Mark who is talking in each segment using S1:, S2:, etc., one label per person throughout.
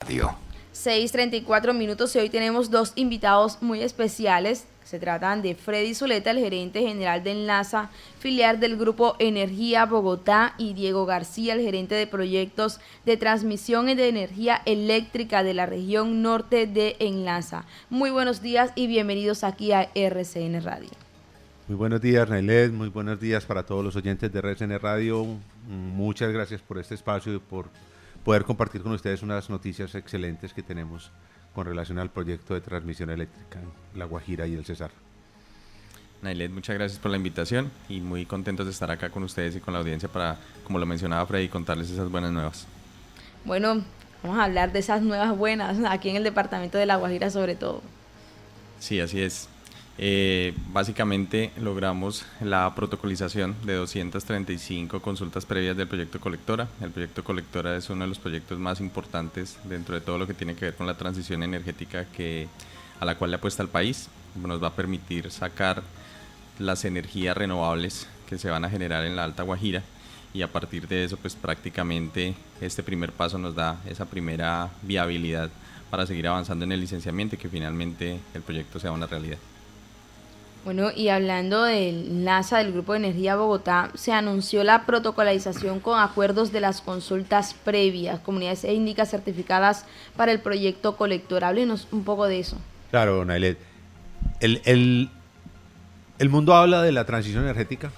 S1: Radio.
S2: 6:34 y hoy tenemos dos invitados muy especiales. Se tratan de Freddy Zuleta, el gerente general de Enlaza, filial del Grupo Energía Bogotá, y Diego García, el gerente de proyectos de transmisión de energía eléctrica de la región norte de Enlaza. Muy buenos días y bienvenidos aquí a RCN Radio.
S3: Muy buenos días, Nailet, muy buenos días para todos los oyentes de RCN Radio. Muchas gracias por este espacio y por poder compartir con ustedes unas noticias excelentes que tenemos con relación al proyecto de transmisión eléctrica en La Guajira y el Cesar.
S4: Nailet, muchas gracias por la invitación y muy contentos de estar acá con ustedes y con la audiencia para, como lo mencionaba Freddy, contarles esas buenas nuevas.
S2: Bueno, vamos a hablar de esas nuevas buenas aquí en el departamento de La Guajira sobre todo.
S4: Sí, así es. Básicamente logramos la protocolización de 235 consultas previas del proyecto Colectora. El proyecto Colectora es uno de los proyectos más importantes dentro de todo lo que tiene que ver con la transición energética a la cual le apuesta el país. Nos va a permitir sacar las energías renovables que se van a generar en la Alta Guajira, y a partir de eso pues prácticamente este primer paso nos da esa primera viabilidad para seguir avanzando en el licenciamiento y que finalmente el proyecto sea una realidad.
S2: Bueno, y hablando del NASA, del Grupo de Energía Bogotá, se anunció la protocolización con acuerdos de las consultas previas, comunidades étnicas certificadas para el proyecto Colector. Háblenos un poco de eso.
S3: Claro, Nailet. El mundo habla de la transición energética,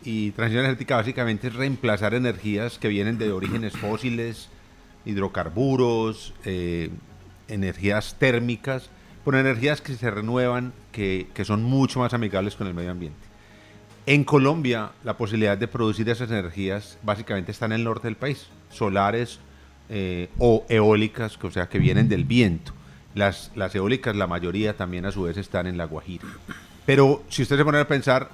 S3: y transición energética básicamente es reemplazar energías que vienen de orígenes fósiles, hidrocarburos, energías térmicas, por energías que se renuevan, que son mucho más amigables con el medio ambiente. En Colombia, la posibilidad de producir esas energías básicamente está en el norte del país, solares o eólicas, o sea, que vienen del viento. Las eólicas, la mayoría también a su vez están en La Guajira. Pero si usted se pone a pensar,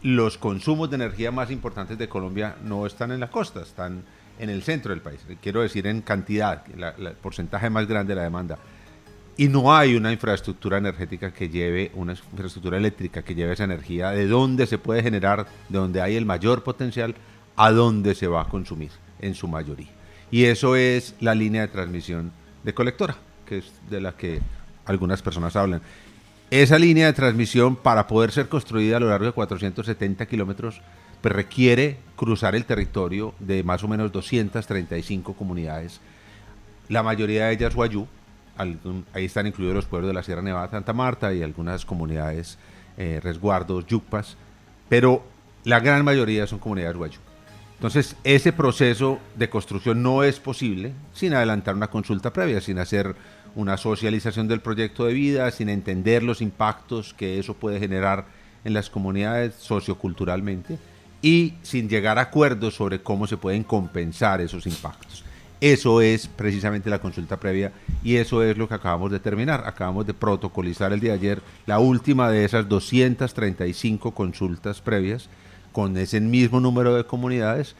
S3: los consumos de energía más importantes de Colombia no están en la costa, están en el centro del país. Quiero decir en cantidad, el porcentaje más grande de la demanda. Y no hay una infraestructura energética que lleve, una infraestructura eléctrica que lleve esa energía de donde se puede generar, de donde hay el mayor potencial, a donde se va a consumir en su mayoría. Y eso es la línea de transmisión de Colectora, que es de la que algunas personas hablan. Esa línea de transmisión, para poder ser construida a lo largo de 470 kilómetros, pues requiere cruzar el territorio de más o menos 235 comunidades, la mayoría de ellas Wayuu. Ahí están incluidos los pueblos de la Sierra Nevada de Santa Marta y algunas comunidades, resguardos, yucpas, pero la gran mayoría son comunidades Wayuu. Entonces, ese proceso de construcción no es posible sin adelantar una consulta previa, sin hacer una socialización del proyecto de vida, sin entender los impactos que eso puede generar en las comunidades socioculturalmente y sin llegar a acuerdos sobre cómo se pueden compensar esos impactos. Eso es precisamente la consulta previa y eso es lo que acabamos de terminar. Acabamos de protocolizar el día de ayer la última de esas 235 consultas previas con ese mismo número de comunidades,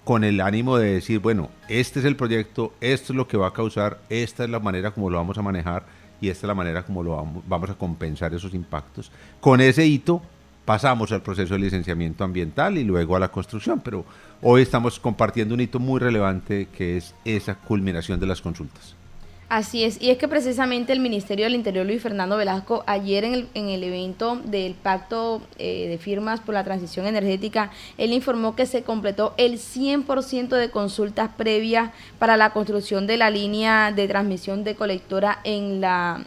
S3: con el ánimo de decir, bueno, este es el proyecto, esto es lo que va a causar, esta es la manera como lo vamos a manejar y esta es la manera como vamos a compensar esos impactos. Con ese hito pasamos al proceso de licenciamiento ambiental y luego a la construcción, pero hoy estamos compartiendo un hito muy relevante que es esa culminación de las consultas.
S2: Así es, y es que precisamente el Ministerio del Interior, Luis Fernando Velasco, ayer en el evento del Pacto de Firmas por la Transición Energética, él informó que se completó el 100% de consultas previas para la construcción de la línea de transmisión de Colectora en La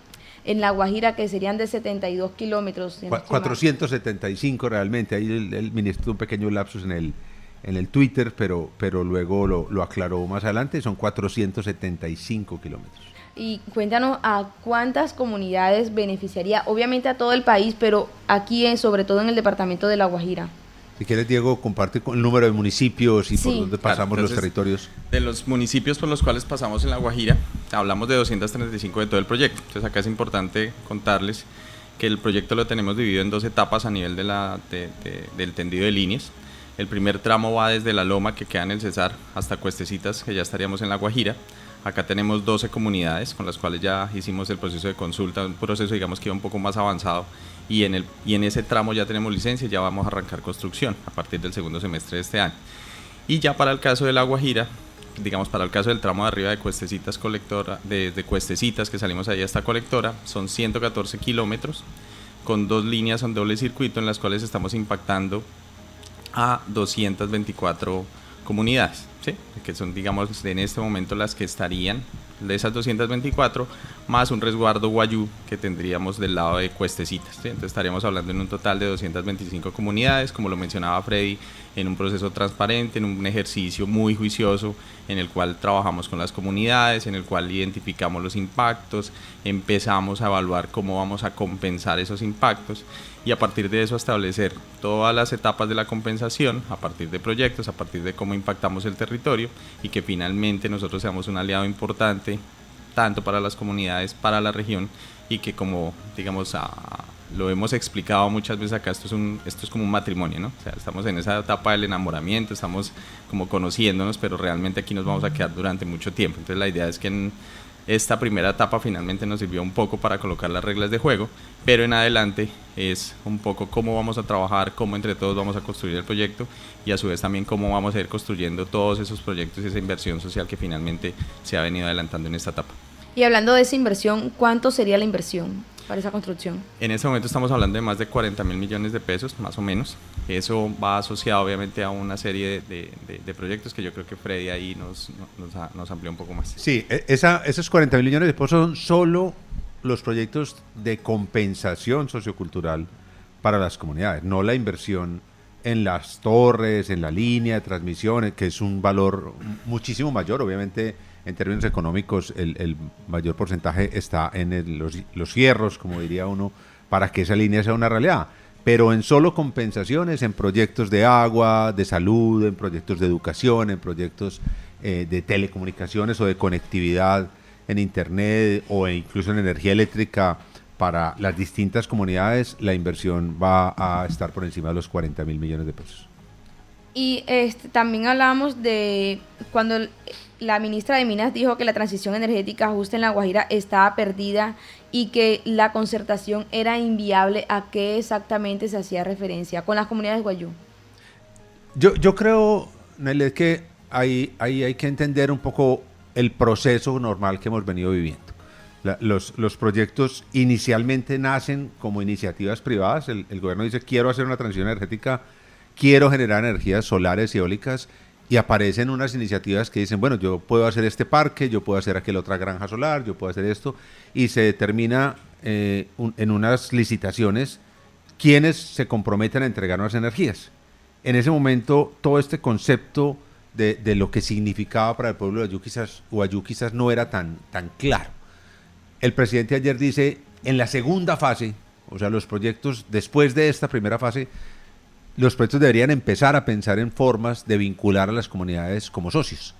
S2: Guajira, que serían de 72 kilómetros.
S3: 475 realmente, ahí el ministro tuvo un pequeño lapsus en el Twitter, pero luego lo aclaró más adelante, son 475 kilómetros.
S2: Y cuéntanos a cuántas comunidades beneficiaría, obviamente a todo el país, pero aquí sobre todo en el departamento de La Guajira.
S3: Si quieres, Diego, comparte con el número de municipios y
S2: sí,
S3: por dónde pasamos. Entonces, los territorios.
S4: De los municipios por los cuales pasamos en La Guajira, hablamos de 235 de todo el proyecto. Entonces acá es importante contarles que el proyecto lo tenemos dividido en dos etapas a nivel del tendido de líneas. El primer tramo va desde La Loma, que queda en el Cesar, hasta Cuestecitas, que ya estaríamos en La Guajira. Acá tenemos 12 comunidades con las cuales ya hicimos el proceso de consulta, un proceso digamos que iba un poco más avanzado, y en ese tramo ya tenemos licencia, ya vamos a arrancar construcción a partir del segundo semestre de este año. Y ya para el caso de La Guajira, digamos, para el caso del tramo de arriba de Cuestecitas Colectora, de Cuestecitas, que salimos ahí hasta Colectora, son 114 kilómetros con 2 líneas en doble circuito en las cuales estamos impactando a 224 comunidades, ¿sí? Que son, digamos, en este momento las que estarían de esas 224, más un resguardo Guayú que tendríamos del lado de Cuestecitas, ¿sí? Entonces estaríamos hablando en un total de 225 comunidades, como lo mencionaba Freddy, en un proceso transparente, en un ejercicio muy juicioso, en el cual trabajamos con las comunidades, en el cual identificamos los impactos, empezamos a evaluar cómo vamos a compensar esos impactos y a partir de eso establecer todas las etapas de la compensación, a partir de proyectos, a partir de cómo impactamos el territorio y que finalmente nosotros seamos un aliado importante tanto para las comunidades, para la región y que, como digamos, lo hemos explicado muchas veces acá, esto es como un matrimonio, ¿no? O sea, estamos en esa etapa del enamoramiento, estamos como conociéndonos, pero realmente aquí nos vamos a quedar durante mucho tiempo. Entonces la idea es que en esta primera etapa finalmente nos sirvió un poco para colocar las reglas de juego, pero en adelante es un poco cómo vamos a trabajar, cómo entre todos vamos a construir el proyecto y a su vez también cómo vamos a ir construyendo todos esos proyectos y esa inversión social que finalmente se ha venido adelantando en esta etapa.
S2: Y hablando de esa inversión, ¿cuánto sería la inversión para esa construcción? En
S4: este momento estamos hablando de más de 40.000 millones de pesos, más o menos. Eso va asociado obviamente a una serie de proyectos que yo creo que Freddy ahí nos amplió un poco más.
S3: Sí, esos 40.000 millones de pesos son solo los proyectos de compensación sociocultural para las comunidades, no la inversión en las torres, en la línea de transmisión, que es un valor muchísimo mayor. Obviamente, en términos económicos, el mayor porcentaje está en los fierros, como diría uno, para que esa línea sea una realidad. Pero en solo compensaciones, en proyectos de agua, de salud, en proyectos de educación, en proyectos de telecomunicaciones o de conectividad en Internet o incluso en energía eléctrica para las distintas comunidades, la inversión va a estar por encima de los 40.000 millones de pesos.
S2: Y también hablábamos de cuando la ministra de Minas dijo que la transición energética justa en La Guajira estaba perdida y que la concertación era inviable. ¿A qué exactamente se hacía referencia con las comunidades Guayú?
S3: Yo creo, Nelly, que ahí hay que entender un poco el proceso normal que hemos venido viviendo. Los proyectos inicialmente nacen como iniciativas privadas. El gobierno dice, quiero hacer una transición energética, quiero generar energías solares y eólicas, y aparecen unas iniciativas que dicen, bueno, yo puedo hacer este parque, yo puedo hacer aquel otra granja solar, yo puedo hacer esto, y se determina en unas licitaciones quiénes se comprometen a entregar unas energías. En ese momento, todo este concepto de lo que significaba para el pueblo de Guayú quizás no era tan claro. El presidente ayer dice, en la segunda fase, o sea, los proyectos después de esta primera fase, los proyectos deberían empezar a pensar en formas de vincular a las comunidades como socios.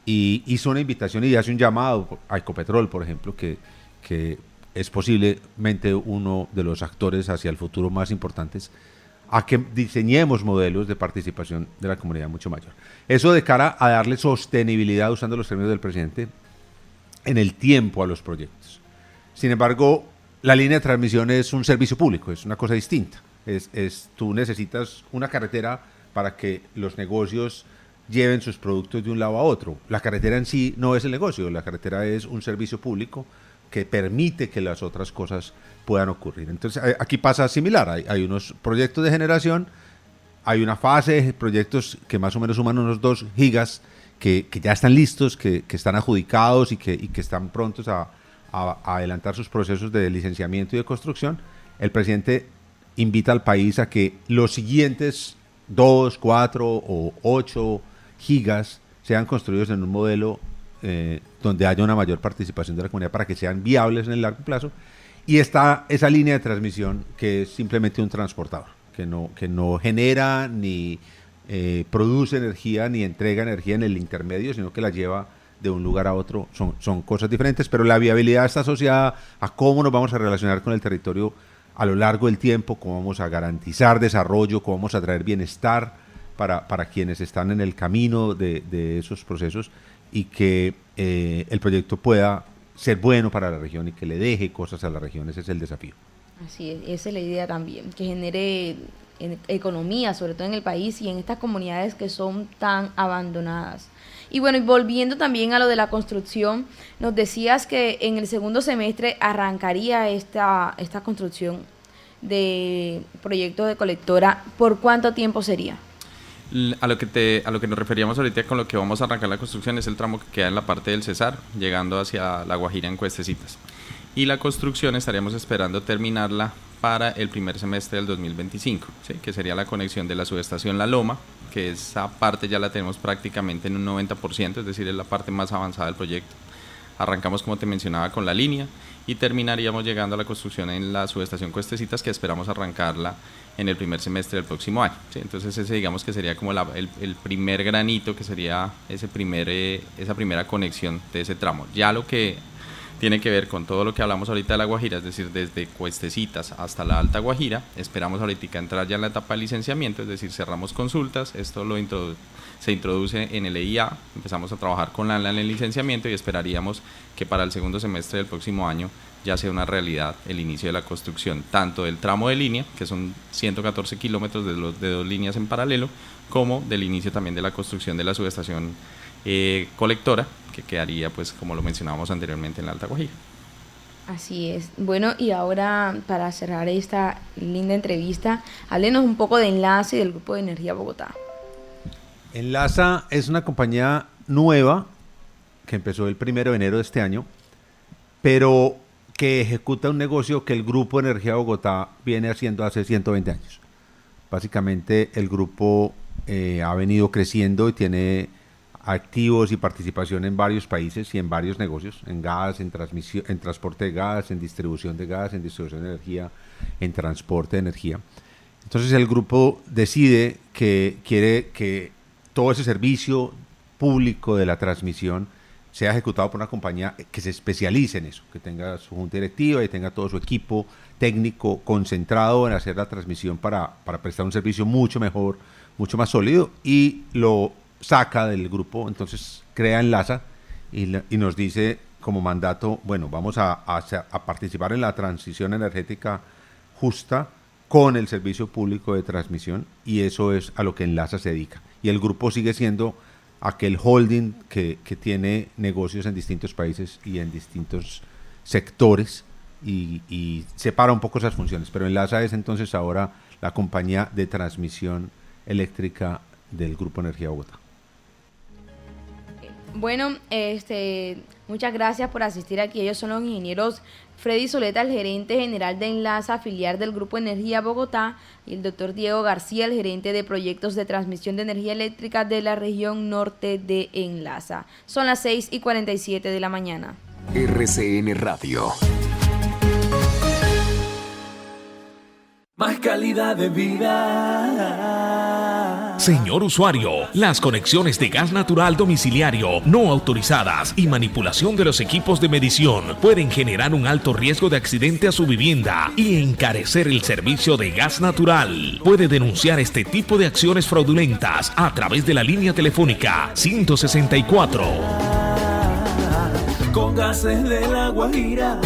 S3: Y hizo una invitación y hace un llamado a Ecopetrol, por ejemplo, que es posiblemente uno de los actores hacia el futuro más importantes, a que diseñemos modelos de participación de la comunidad mucho mayor. Eso de cara a darle sostenibilidad, usando los términos del presidente, en el tiempo a los proyectos. Sin embargo, la línea de transmisión es un servicio público, es una cosa distinta. Tú necesitas una carretera para que los negocios lleven sus productos de un lado a otro. La carretera en sí no es el negocio, la carretera es un servicio público que permite que las otras cosas puedan ocurrir. Entonces, aquí pasa similar, hay unos proyectos de generación, hay una fase de proyectos que más o menos suman unos 2 gigas que ya están listos, que están adjudicados y que están prontos a adelantar sus procesos de licenciamiento y de construcción. El presidente invita al país a que los siguientes 2, 4 o 8 gigas sean construidos en un modelo donde haya una mayor participación de la comunidad para que sean viables en el largo plazo. Y está esa línea de transmisión que es simplemente un transportador, que no genera ni produce energía ni entrega energía en el intermedio, sino que la lleva de un lugar a otro. Son cosas diferentes, pero la viabilidad está asociada a cómo nos vamos a relacionar con el territorio a lo largo del tiempo, cómo vamos a garantizar desarrollo, cómo vamos a traer bienestar para quienes están en el camino de esos procesos y que el proyecto pueda ser bueno para la región y que le deje cosas a la región. Ese es el desafío.
S2: Así es, esa es la idea también, que genere economía, sobre todo en el país y en estas comunidades que son tan abandonadas. Y bueno, y volviendo también a lo de la construcción, nos decías que en el segundo semestre arrancaría esta construcción de proyecto de colectora. ¿Por cuánto tiempo sería?
S4: A lo que nos referíamos ahorita con lo que vamos a arrancar la construcción es el tramo que queda en la parte del Cesar, llegando hacia La Guajira en Cuestecitas. Y la construcción estaríamos esperando terminarla para el primer semestre del 2025, ¿sí? Que sería la conexión de la subestación La Loma, que esa parte ya la tenemos prácticamente en un 90%, es decir, es la parte más avanzada del proyecto. Arrancamos, como te mencionaba, con la línea y terminaríamos llegando a la construcción en la subestación Cuestecitas, que esperamos arrancarla en el primer semestre del próximo año, ¿sí? Entonces ese, digamos, que sería como el primer granito, que sería esa primera conexión de ese tramo. Ya lo que tiene que ver con todo lo que hablamos ahorita de La Guajira, es decir, desde Cuestecitas hasta la Alta Guajira, esperamos ahorita entrar ya en la etapa de licenciamiento, es decir, cerramos consultas, esto se introduce en el EIA, empezamos a trabajar con la ANLA en el licenciamiento y esperaríamos que para el segundo semestre del próximo año ya sea una realidad el inicio de la construcción, tanto del tramo de línea, que son 114 kilómetros de dos líneas en paralelo, como del inicio también de la construcción de la subestación colectora, que quedaría, pues, como lo mencionábamos anteriormente, en la Alta Guajira.
S2: Así es. Bueno, y ahora, para cerrar esta linda entrevista, háblenos un poco de Enlaza y del Grupo de Energía Bogotá.
S3: Enlaza es una compañía nueva que empezó el 1 de enero de este año, pero que ejecuta un negocio que el Grupo de Energía Bogotá viene haciendo hace 120 años. Básicamente, el grupo ha venido creciendo y tiene activos y participación en varios países y en varios negocios, en gas, en transmisión, en transporte de gas, en distribución de gas, en distribución de energía, en transporte de energía. Entonces el grupo decide que quiere que todo ese servicio público de la transmisión sea ejecutado por una compañía que se especialice en eso, que tenga su junta directiva y tenga todo su equipo técnico concentrado en hacer la transmisión para prestar un servicio mucho mejor, mucho más sólido, y lo saca del grupo. Entonces crea Enlaza y nos dice como mandato, bueno, vamos a participar en la transición energética justa con el servicio público de transmisión, y eso es a lo que Enlaza se dedica. Y el grupo sigue siendo aquel holding que tiene negocios en distintos países y en distintos sectores y separa un poco esas funciones, pero Enlaza es entonces ahora la compañía de transmisión eléctrica del Grupo Energía Bogotá.
S2: Bueno, muchas gracias por asistir aquí. Ellos son los ingenieros Freddy Zuleta, el gerente general de Enlaza, filial del Grupo Energía Bogotá, y el doctor Diego García, el gerente de proyectos de transmisión de energía eléctrica de la región norte de Enlaza. Son las 6:47 de la mañana.
S1: RCN Radio. Más calidad de vida.
S5: Señor usuario, las conexiones de gas natural domiciliario no autorizadas y manipulación de los equipos de medición pueden generar un alto riesgo de accidente a su vivienda y encarecer el servicio de gas natural. Puede denunciar este tipo de acciones fraudulentas a través de la línea telefónica 164.
S1: Con gases de La Guajira.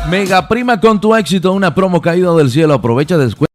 S6: Mega Prima, con tu éxito, una promo caída del cielo. Aprovecha descuento